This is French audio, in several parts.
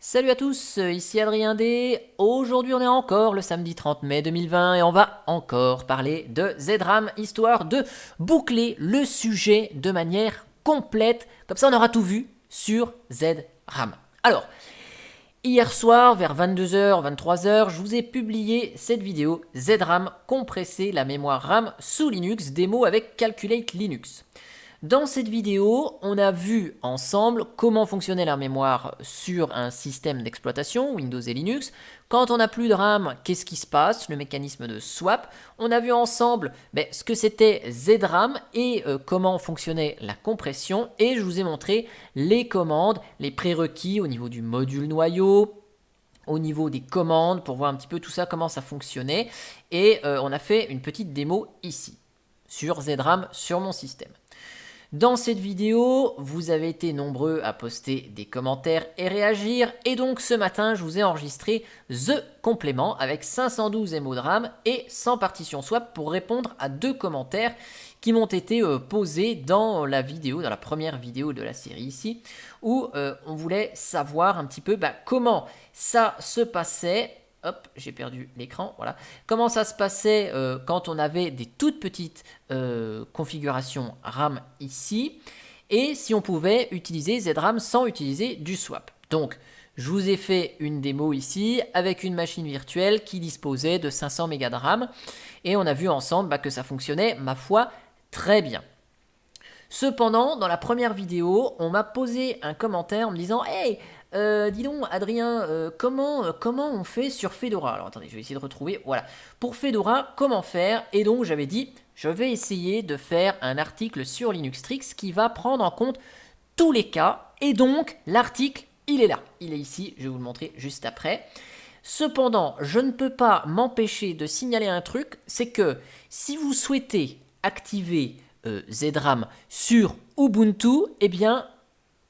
Salut à tous, ici Adrien D. Aujourd'hui on est encore le samedi 30 mai 2020 et on va encore parler de ZRAM, histoire de boucler le sujet de manière complète. Comme ça on aura tout vu sur ZRAM. Alors, hier soir vers 22h, 23h, je vous ai publié cette vidéo ZRAM compresser la mémoire RAM sous Linux, démo avec Calculate Linux. Dans cette vidéo, on a vu ensemble comment fonctionnait la mémoire sur un système d'exploitation, Windows et Linux. Quand on n'a plus de RAM, qu'est-ce qui se passe? Le mécanisme de swap. On a vu ensemble ce que c'était ZRAM et comment fonctionnait la compression. Et je vous ai montré les commandes, les prérequis au niveau du module noyau, au niveau des commandes, pour voir un petit peu tout ça, comment ça fonctionnait. Et on a fait une petite démo ici, sur ZRAM, sur mon système. Dans cette vidéo, vous avez été nombreux à poster des commentaires et réagir, et donc ce matin, je vous ai enregistré The Complément avec 512 MO de RAM et 100 partitions swap pour répondre à deux commentaires qui m'ont été posés dans la vidéo, dans la première vidéo de la série ici, où on voulait savoir un petit peu comment ça se passait. Hop, j'ai perdu l'écran, voilà. Comment ça se passait quand on avait des toutes petites configurations RAM ici, et si on pouvait utiliser ZRAM sans utiliser du swap. Donc, je vous ai fait une démo ici avec une machine virtuelle qui disposait de 500 mégas de RAM, et on a vu ensemble que ça fonctionnait, ma foi, très bien. Cependant, dans la première vidéo, on m'a posé un commentaire en me disant « Hey, dis donc, Adrien, comment on fait sur Fedora ?» Alors attendez, je vais essayer de retrouver. Voilà. Pour Fedora, comment faire? Et donc j'avais dit, je vais essayer de faire un article sur Linuxtrix qui va prendre en compte tous les cas. Et donc l'article, il est là. Il est ici, je vais vous le montrer juste après. Cependant, je ne peux pas m'empêcher de signaler un truc, c'est que si vous souhaitez activer ZRAM sur Ubuntu, eh bien,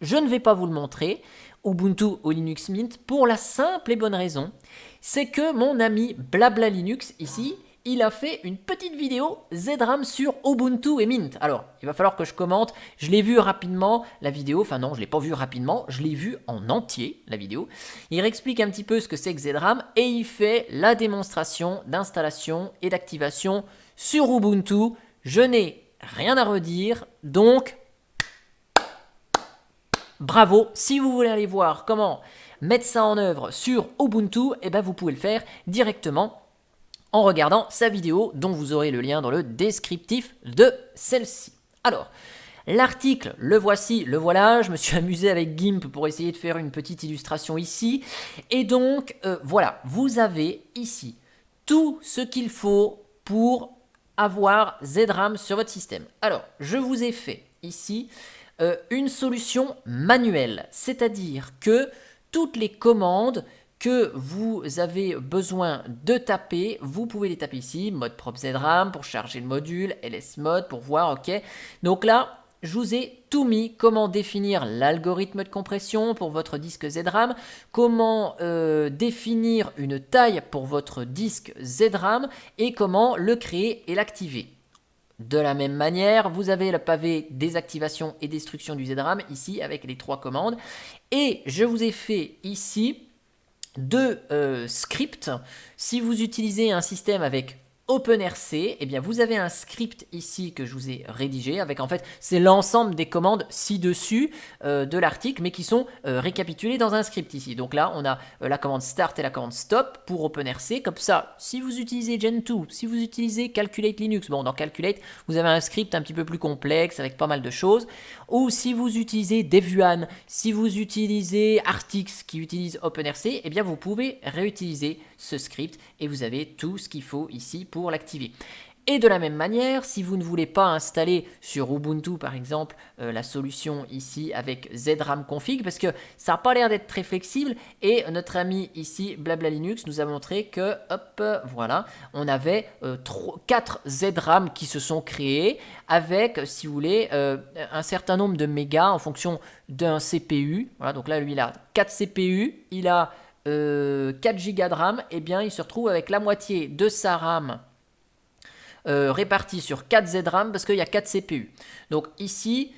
je ne vais pas vous le montrer. Ubuntu ou Linux Mint, pour la simple et bonne raison, c'est que mon ami Blabla Linux ici, il a fait une petite vidéo ZRAM sur Ubuntu et Mint. Alors, il va falloir que je commente. Je l'ai vu rapidement, la vidéo. Enfin non, je ne l'ai pas vu rapidement. Je l'ai vu en entier, la vidéo. Il réexplique un petit peu ce que c'est que ZRAM et il fait la démonstration d'installation et d'activation sur Ubuntu. Je n'ai rien à redire, donc bravo. Si vous voulez aller voir comment mettre ça en œuvre sur Ubuntu, vous pouvez le faire directement en regardant sa vidéo dont vous aurez le lien dans le descriptif de celle-ci. Alors, l'article, le voici, le voilà. Je me suis amusé avec GIMP pour essayer de faire une petite illustration ici. Et donc, voilà, vous avez ici tout ce qu'il faut pour avoir ZRAM sur votre système. Alors, je vous ai fait ici une solution manuelle, c'est-à-dire que toutes les commandes que vous avez besoin de taper, vous pouvez les taper ici, mode propre ZRAM pour charger le module, LSMod pour voir, ok. Donc là, je vous ai tout mis, comment définir l'algorithme de compression pour votre disque ZRAM, comment définir une taille pour votre disque ZRAM et comment le créer et l'activer. De la même manière, vous avez le pavé désactivation et destruction du ZRAM ici avec les trois commandes. Et je vous ai fait ici deux scripts. Si vous utilisez un système avec OpenRC, eh bien vous avez un script ici que je vous ai rédigé avec, en fait, c'est l'ensemble des commandes ci-dessus de l'article, mais qui sont récapitulées dans un script ici. Donc là, on a la commande start et la commande stop pour OpenRC. Comme ça, si vous utilisez Gentoo, si vous utilisez Calculate Linux, bon, dans Calculate, vous avez un script un petit peu plus complexe avec pas mal de choses. Ou si vous utilisez Devuan, si vous utilisez Artix qui utilise OpenRC, eh bien vous pouvez réutiliser ce script et vous avez tout ce qu'il faut ici pour l'activer. Et de la même manière, si vous ne voulez pas installer sur Ubuntu par exemple la solution ici avec ZRAM config, parce que ça n'a pas l'air d'être très flexible, et notre ami ici Blabla Linux nous a montré que hop, voilà, on avait 4 ZRAM qui se sont créés avec, si vous voulez, un certain nombre de mégas en fonction d'un CPU. Voilà, donc là lui il a 4 CPU, il a 4 Go de RAM, et bien il se retrouve avec la moitié de sa RAM répartie sur 4 ZRAM parce qu'il y a 4 CPU. Donc ici,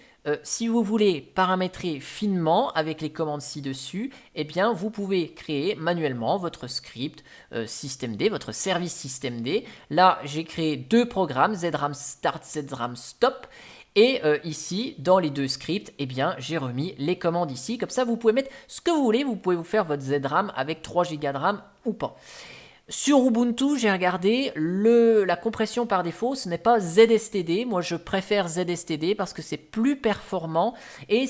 Si vous voulez paramétrer finement avec les commandes ci-dessus, eh bien vous pouvez créer manuellement votre script systemd, votre service systemd. Là, j'ai créé 2 programmes, ZRAM Start, ZRAM Stop. Et ici, dans les 2 scripts, eh bien, j'ai remis les commandes ici. Comme ça, vous pouvez mettre ce que vous voulez. Vous pouvez vous faire votre ZRAM avec 3 Go de RAM ou pas. Sur Ubuntu, j'ai regardé, la compression par défaut, ce n'est pas ZSTD. Moi, je préfère ZSTD parce que c'est plus performant et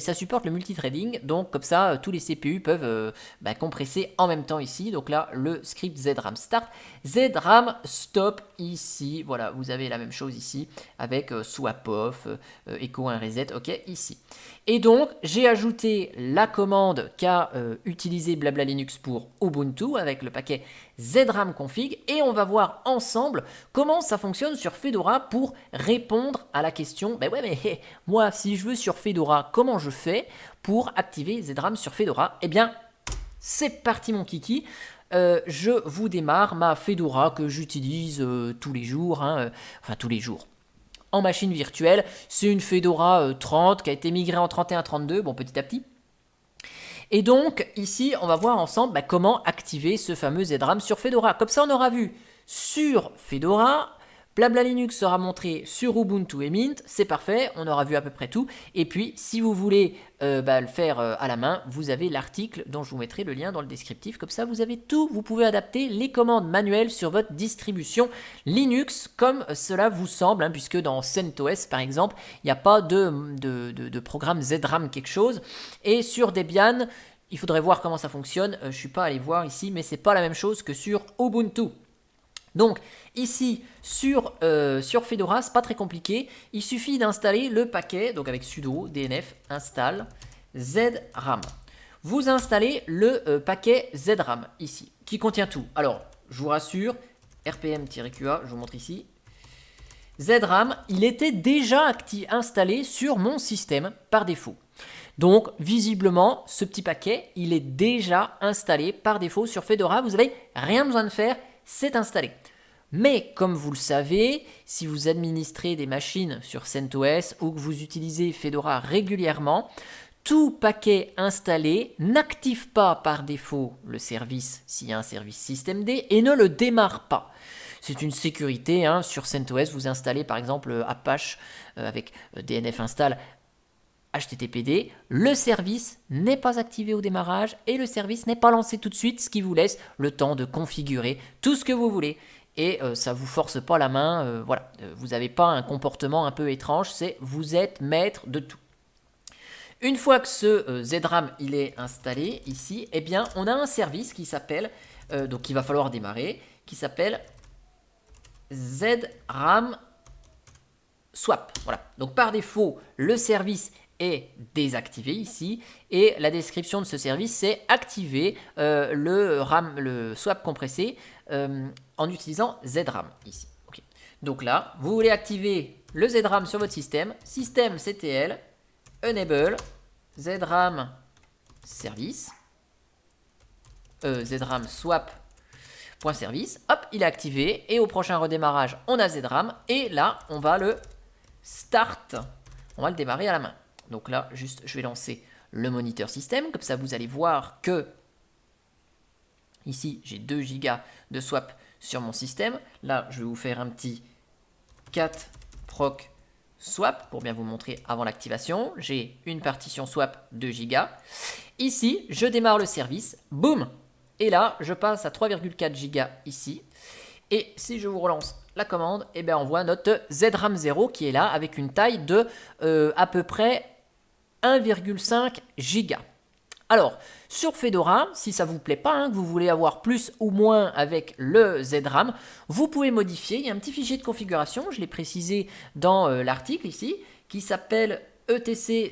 ça supporte le multithreading. Donc, comme ça, tous les CPU peuvent compresser en même temps ici. Donc là, le script ZRAM Start, ZRAM Stop ici. Voilà, vous avez la même chose ici avec swap off, echo 1 reset, ok, ici. Et donc, j'ai ajouté la commande qu'a utilisé Blabla Linux pour Ubuntu avec le paquet ZRAM config et on va voir ensemble comment ça fonctionne sur Fedora pour répondre à la question ben ouais mais moi si je veux sur Fedora comment je fais pour activer ZRAM sur Fedora. Eh bien c'est parti mon kiki. Je vous démarre ma Fedora que j'utilise tous les jours, enfin tous les jours en machine virtuelle. C'est une Fedora 30 qui a été migrée en 3132, bon petit à petit. Et donc, ici, on va voir ensemble comment activer ce fameux ZRAM sur Fedora. Comme ça, on aura vu sur Fedora, Blabla Linux sera montré sur Ubuntu et Mint, c'est parfait, on aura vu à peu près tout. Et puis, si vous voulez le faire à la main, vous avez l'article dont je vous mettrai le lien dans le descriptif. Comme ça, vous avez tout, vous pouvez adapter les commandes manuelles sur votre distribution Linux comme cela vous semble, puisque dans CentOS, par exemple, il n'y a pas de programme ZRAM quelque chose. Et sur Debian, il faudrait voir comment ça fonctionne. Je ne suis pas allé voir ici, mais c'est pas la même chose que sur Ubuntu. Donc ici sur Fedora, c'est pas très compliqué. Il suffit d'installer le paquet, donc avec sudo dnf install ZRAM. Vous installez le paquet ZRAM ici, qui contient tout. Alors, je vous rassure, rpm-qa, je vous montre ici. ZRAM, il était déjà installé sur mon système par défaut. Donc, visiblement, ce petit paquet, il est déjà installé par défaut sur Fedora. Vous n'avez rien besoin de faire, c'est installé. Mais, comme vous le savez, si vous administrez des machines sur CentOS ou que vous utilisez Fedora régulièrement, tout paquet installé n'active pas par défaut le service s'il y a un service systemd et ne le démarre pas. C'est une sécurité, sur CentOS, vous installez par exemple Apache avec dnf install HTTPD, le service n'est pas activé au démarrage et le service n'est pas lancé tout de suite, ce qui vous laisse le temps de configurer tout ce que vous voulez. Et ça ne vous force pas la main, voilà. Vous n'avez pas un comportement un peu étrange, vous êtes maître de tout. Une fois que ce ZRAM il est installé ici, eh bien on a un service qui s'appelle, donc il va falloir démarrer, qui s'appelle ZRAM Swap. Voilà. Donc par défaut, le service est désactivé ici et la description de ce service c'est activer le swap compressé en utilisant ZRAM ici. Okay. Donc là, vous voulez activer le ZRAM sur votre système ctl enable ZRAM service ZRAM swap.service, hop, il est activé et au prochain redémarrage, on a ZRAM et là, on va le start, on va le démarrer à la main. Donc là, juste, je vais lancer le moniteur système. Comme ça, vous allez voir que ici, j'ai 2 Go de swap sur mon système. Là, je vais vous faire un petit cat proc swap pour bien vous montrer avant l'activation. J'ai une partition swap 2 Go. Ici, je démarre le service. Boum! Et là, je passe à 3,4 Go ici. Et si je vous relance la commande, eh bien, on voit notre ZRAM 0 qui est là avec une taille de à peu près 1,5 giga. Alors, sur Fedora, si ça ne vous plaît pas, que vous voulez avoir plus ou moins avec le ZRAM, vous pouvez modifier. Il y a un petit fichier de configuration, je l'ai précisé dans l'article ici, qui s'appelle etczram.conf.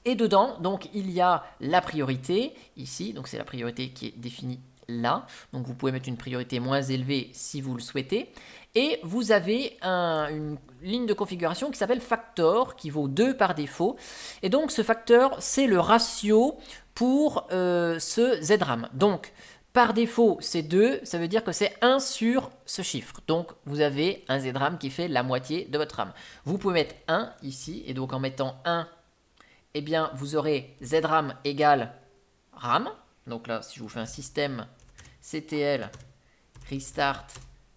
Et dedans, donc, il y a la priorité ici, donc c'est la priorité qui est définie là. Donc, vous pouvez mettre une priorité moins élevée si vous le souhaitez. Et vous avez une ligne de configuration qui s'appelle factor, qui vaut 2 par défaut. Et donc, ce facteur, c'est le ratio pour ce ZRAM. Donc, Par défaut, c'est 2, ça veut dire que c'est 1 sur ce chiffre. Donc, vous avez un ZRAM qui fait la moitié de votre RAM. Vous pouvez mettre 1 ici, et donc en mettant 1, eh bien, vous aurez ZRAM égale RAM. Donc là, si je vous fais un système CTL, restart,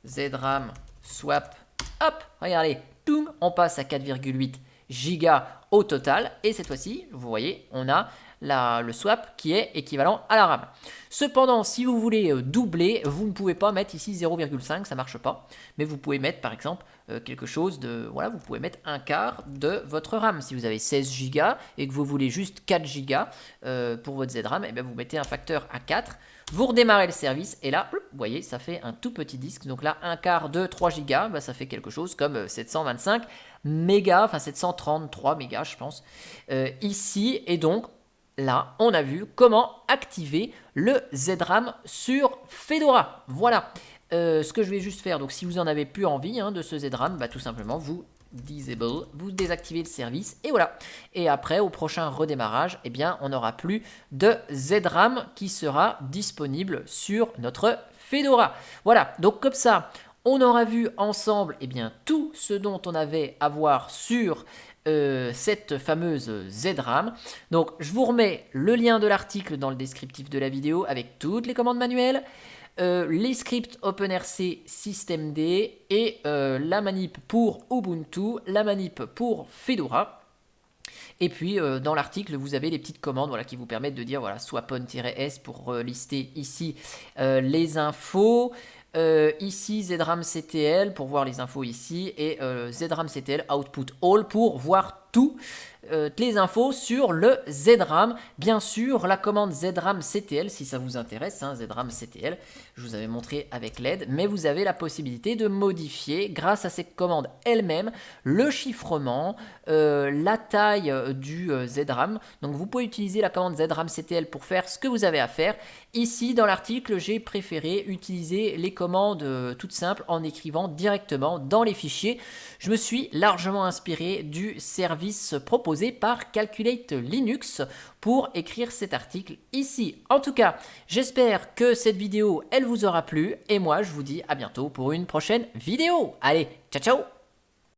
ZRAM, swap, hop, regardez, toum, on passe à 4,8 gigas au total. Et cette fois-ci, vous voyez, on a le swap qui est équivalent à la RAM. Cependant, si vous voulez doubler, vous ne pouvez pas mettre ici 0,5, ça ne marche pas. Mais vous pouvez mettre par exemple quelque chose de... Voilà, vous pouvez mettre un quart de votre RAM. Si vous avez 16 Go et que vous voulez juste 4 Go pour votre ZRAM, et bien vous mettez un facteur à 4. Vous redémarrez le service et là, vous voyez, ça fait un tout petit disque. Donc là, un quart de 3 Go, bah, ça fait quelque chose comme 725 mégas, enfin 733 mégas, je pense, ici. Et donc, là, on a vu comment activer le ZRAM sur Fedora. Voilà. Ce que je vais juste faire, donc si vous en avez plus envie de ce ZRAM, bah, tout simplement, vous disable, vous désactivez le service et voilà. Et après, au prochain redémarrage, eh bien, on n'aura plus de ZRAM qui sera disponible sur notre Fedora. Voilà, donc comme ça, on aura vu ensemble eh bien, tout ce dont on avait à voir sur cette fameuse ZRAM. Donc, je vous remets le lien de l'article dans le descriptif de la vidéo avec toutes les commandes manuelles. Les scripts OpenRC systemd et la manip pour Ubuntu, la manip pour Fedora. Et puis dans l'article, vous avez les petites commandes voilà, qui vous permettent de dire voilà, swapon-s pour lister ici les infos. Ici ZRAM-CTL pour voir les infos ici et ZRAM-CTL output all pour voir tout. Les infos sur le ZRAM. Bien sûr, la commande ZRAM-CTL, si ça vous intéresse, ZRAM-CTL, je vous avais montré avec l'aide, mais vous avez la possibilité de modifier, grâce à cette commande elle-même, le chiffrement, la taille du ZRAM. Donc, vous pouvez utiliser la commande ZRAM-CTL pour faire ce que vous avez à faire. Ici, dans l'article, j'ai préféré utiliser les commandes toutes simples en écrivant directement dans les fichiers. Je me suis largement inspiré du service proposé par Calculate Linux pour écrire cet article ici. En tout cas, j'espère que cette vidéo, elle vous aura plu et moi, je vous dis à bientôt pour une prochaine vidéo. Allez, ciao ciao!